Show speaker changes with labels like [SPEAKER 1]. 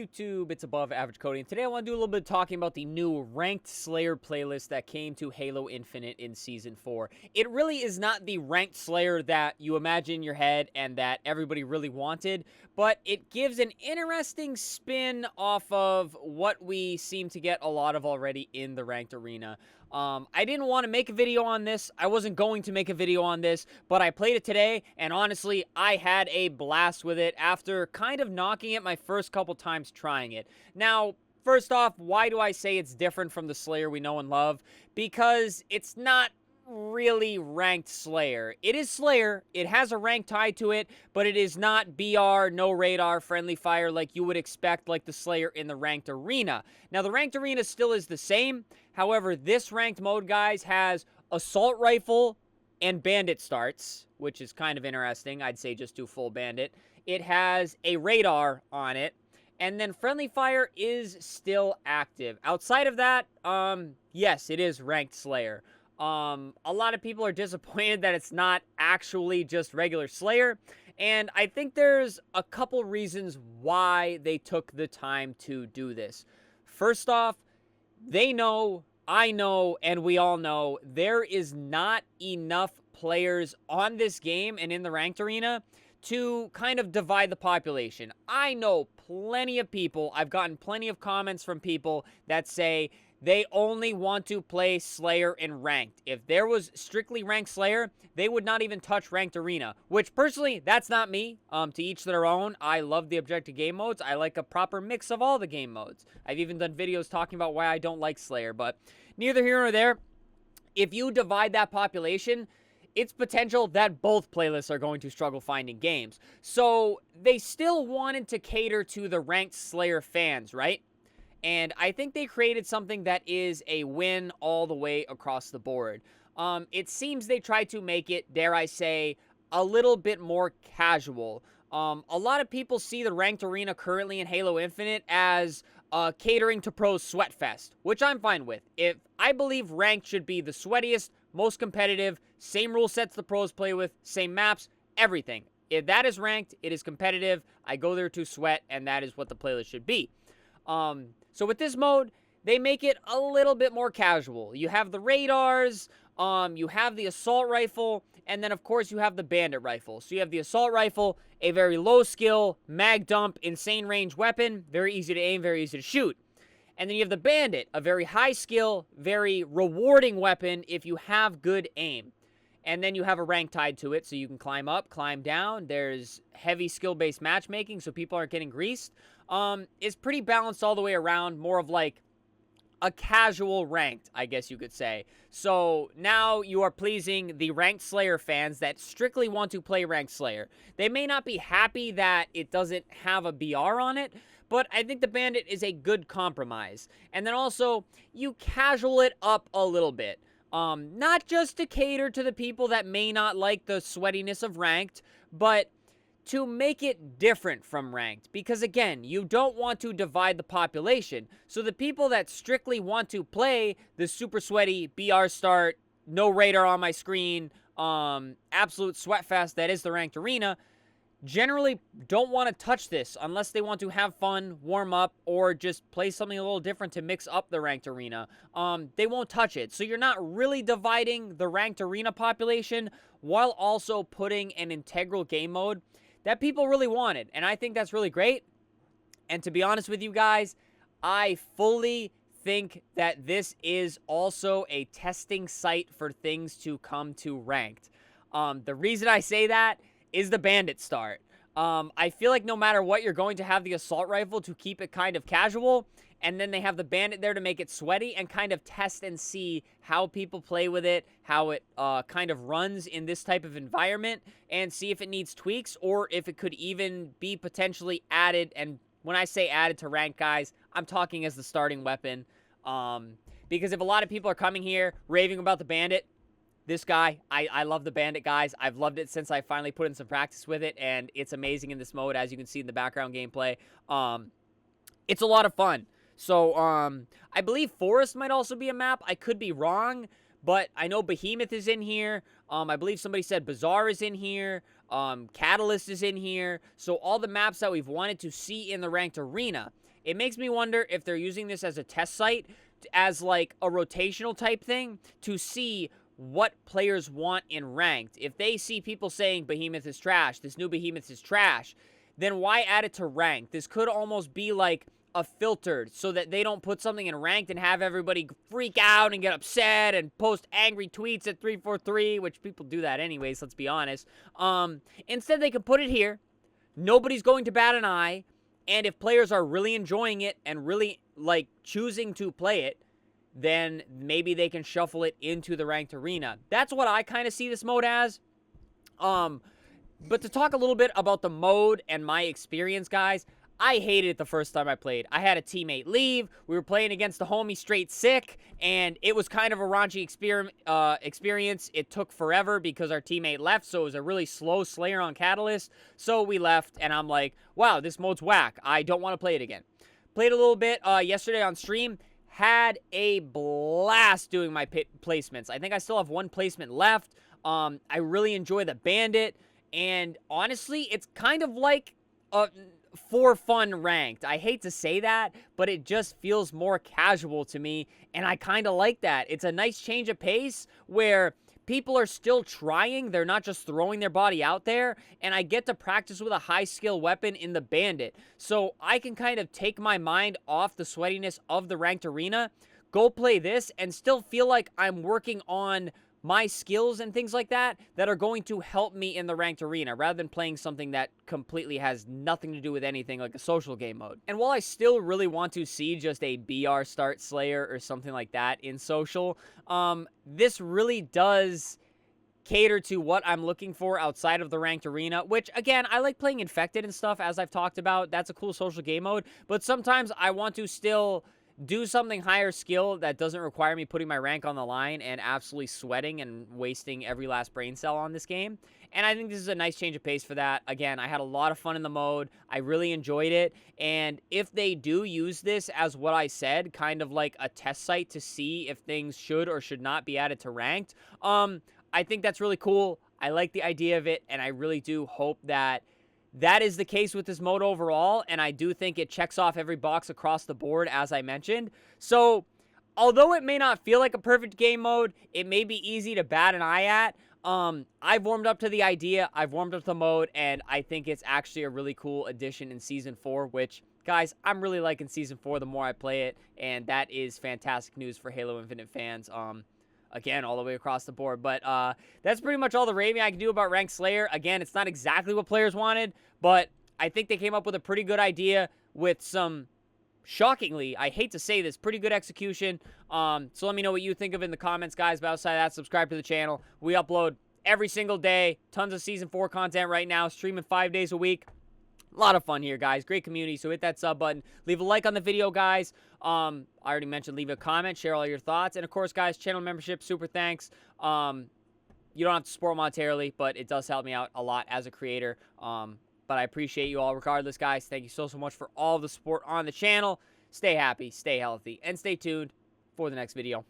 [SPEAKER 1] YouTube? It's Above Average Cody, and today I want to do a little bit of talking about the new Ranked Slayer playlist that came to Halo Infinite in Season 4. It really is not the Ranked Slayer that you imagine in your head and that everybody really wanted, but it gives an interesting spin off of what we seem to get a lot of already in the Ranked Arena. I didn't want to make a video on this. I wasn't going to make a video on this, but I played it today, and honestly, I had a blast with it after kind of knocking it my first couple times trying it. Now, first off, why do I say it's different from the Slayer we know and love? Because it's not really ranked Slayer. It is Slayer, it has a rank tied to it, but it is not BR, no radar, friendly fire like you would expect like the Slayer in the ranked arena. Now the ranked arena still is the same, however this ranked mode, guys, has assault rifle and bandit starts, which is kind of interesting. I'd say just do full bandit. It has a radar on it, and then friendly fire is still active. Outside of that, yes, it is ranked Slayer. A lot of people are disappointed that it's not actually just regular Slayer, and I think there's a couple reasons why they took the time to do this. First off, they know, I know, and we all know there is not enough players on this game and in the ranked arena to kind of divide the population. I know plenty of people, I've gotten plenty of comments from people that say they only want to play Slayer in Ranked. If there was strictly Ranked Slayer, they would not even touch Ranked Arena. Which, personally, that's not me. To each their own. I love the objective game modes. I like a proper mix of all the game modes. I've even done videos talking about why I don't like Slayer. But neither here nor there. If you divide that population, it's potential that both playlists are going to struggle finding games. So, they still wanted to cater to the Ranked Slayer fans, right? And I think they created something that is a win all the way across the board. It seems they tried to make it, dare I say, a little bit more casual. A lot of people see the ranked arena currently in Halo Infinite as catering to pros sweatfest, which I'm fine with. If I believe ranked should be the sweatiest, most competitive, same rule sets the pros play with, same maps, everything. If that is ranked, it is competitive. I go there to sweat, and that is what the playlist should be. So with this mode, they make it a little bit more casual. You have the radars, you have the assault rifle, and then of course you have the bandit rifle. So you have the assault rifle, a very low skill, mag dump, insane range weapon, very easy to aim, very easy to shoot. And then you have the bandit, a very high skill, very rewarding weapon if you have good aim. And then you have a rank tied to it, so you can climb up, climb down. There's heavy skill-based matchmaking, so people aren't getting greased. It's pretty balanced all the way around, more of like a casual ranked, I guess you could say. So now you are pleasing the Ranked Slayer fans that strictly want to play Ranked Slayer. They may not be happy that it doesn't have a BR on it, but I think the Bandit is a good compromise. And then also, you casual it up a little bit. Not just to cater to the people that may not like the sweatiness of Ranked, but to make it different from Ranked. Because again, you don't want to divide the population. So the people that strictly want to play the super sweaty BR start, no radar on my screen, absolute sweatfest that is the Ranked Arena, generally don't want to touch this unless they want to have fun, warm up, or just play something a little different to mix up the ranked arena. They won't touch it. So you're not really dividing the ranked arena population while also putting an integral game mode that people really wanted. And I think that's really great. And to be honest with you guys, I fully think that this is also a testing site for things to come to ranked. The reason I say that is the bandit start. I feel like no matter what, you're going to have the assault rifle to keep it kind of casual, and then they have the bandit there to make it sweaty and kind of test and see how people play with it, how it kind of runs in this type of environment, and see if it needs tweaks or if it could even be potentially added. And when I say added to rank, guys, I'm talking as the starting weapon. Because if a lot of people are coming here raving about the bandit, this guy, I love the bandit, guys. I've loved it since I finally put in some practice with it, and it's amazing in this mode, as you can see in the background gameplay. It's a lot of fun. So, I believe Forest might also be a map. I could be wrong, but I know Behemoth is in here. I believe somebody said Bazaar is in here. Catalyst is in here. So all the maps that we've wanted to see in the ranked arena. it makes me wonder if they're using this as a test site, as like a rotational type thing to see what players want in ranked. If they see people saying Behemoth is trash, this new Behemoth is trash, then why add it to ranked? This could almost be like a filtered so that they don't put something in ranked and have everybody freak out and get upset and post angry tweets at 343, which people do that anyways, let's be honest. Instead, they can put it here. Nobody's going to bat an eye. And if players are really enjoying it and really like choosing to play it, then maybe they can shuffle it into the ranked arena. That's what I kind of see this mode as. But to talk a little bit about the mode and my experience, guys, I hated it the first time I played. I had a teammate leave. We were playing against the homie straight sick, and it was kind of a raunchy experience. It took forever because our teammate left, so it was a really slow Slayer on Catalyst. So we left, and I'm like, wow, this mode's whack. I don't want to play it again. Played a little bit yesterday on stream. Had a blast doing my placements. I think I still have one placement left. I really enjoy the Bandit, and honestly, it's kind of like a for fun ranked. I hate to say that, but it just feels more casual to me, and I kind of like that. It's a nice change of pace where people are still trying. They're not just throwing their body out there, and I get to practice with a high-skill weapon in the Bandit. So I can kind of take my mind off the sweatiness of the ranked arena, go play this, and still feel like I'm working on my skills and things like that that are going to help me in the ranked arena rather than playing something that completely has nothing to do with anything like a social game mode. And while I still really want to see just a BR start Slayer or something like that in social, this really does cater to what I'm looking for outside of the ranked arena, which, again, I like playing Infected and stuff, as I've talked about. That's a cool social game mode, but sometimes I want to still do something higher skill that doesn't require me putting my rank on the line and absolutely sweating and wasting every last brain cell on this game. And I think this is a nice change of pace for that. Again, I had a lot of fun in the mode. I really enjoyed it. And if they do use this as what I said, kind of like a test site to see if things should or should not be added to ranked, I think that's really cool. I like the idea of it, and I really do hope that that is the case with this mode overall, and I do think it checks off every box across the board, as I mentioned. So, although it may not feel like a perfect game mode, it may be easy to bat an eye at. I've warmed up to the idea, I've warmed up to the mode, and I think it's actually a really cool addition in Season 4, which, guys, I'm really liking Season 4 the more I play it, and that is fantastic news for Halo Infinite fans. Again, all the way across the board. But that's pretty much all the raving I can do about Ranked Slayer. Again, it's not exactly what players wanted, but I think they came up with a pretty good idea with some, shockingly, I hate to say this, pretty good execution. So let me know what you think of it in the comments, guys. But outside of that, subscribe to the channel. We upload every single day. Tons of Season 4 content right now. Streaming 5 days a week. A lot of fun here, guys. Great community, so hit that sub button. Leave a like on the video, guys. I already mentioned leave a comment, share all your thoughts. And, of course, guys, channel membership, super thanks. You don't have to support monetarily, but it does help me out a lot as a creator. But I appreciate you all regardless, guys. Thank you so much for all the support on the channel. Stay happy, stay healthy, and stay tuned for the next video.